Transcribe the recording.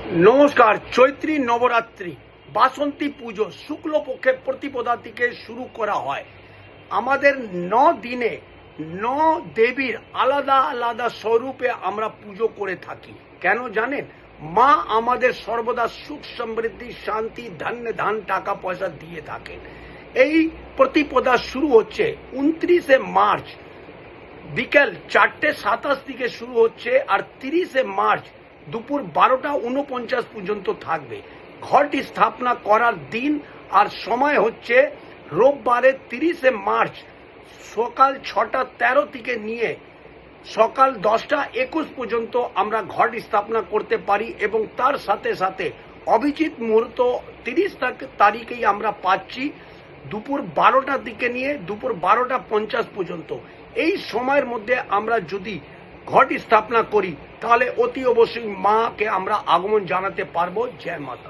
নমস্কার। চৈত্রী নবরাত্রি বাসন্তী পুজো শুক্লপক্ষের প্রতিপদা থেকে শুরু করা হয়। আমাদের 9 দিনে 9 দেবীর আলাদা আলাদা স্বরূপে আমরা পুজো করে থাকি। কেন জানেন? মা আমাদের সর্বদা সুখ সমৃদ্ধি শান্তি ধান টাকা পয়সা দিয়ে থাকেন। এই প্রতিপদা শুরু হচ্ছে 29শে মার্চ বিকেল 4:27 থেকে শুরু হচ্ছে, আর 30শে মার্চ দুপুর 12:49 পর্যন্ত থাকবে। ঘরটি স্থাপনা করার দিন আর সময় হচ্ছে রোববারে 30শে মার্চ সকাল 6:13 থেকে নিয়ে সকাল 10:21 পর্যন্ত আমরা ঘরটি স্থাপনা করতে পারি, এবং তার সাথে সাথে অভিজিৎ মুহূর্ত 30 তারিখেই আমরা পাচ্ছি দুপুর 12টার দিকে নিয়ে দুপুর 12:50 পর্যন্ত। এই সময়ের মধ্যে আমরা যদি ঘরটি স্থাপনা করি তাহলে অতি অবশ্যই মাকে আমরা আগমন জানাতে পারবো। জয় মাতা।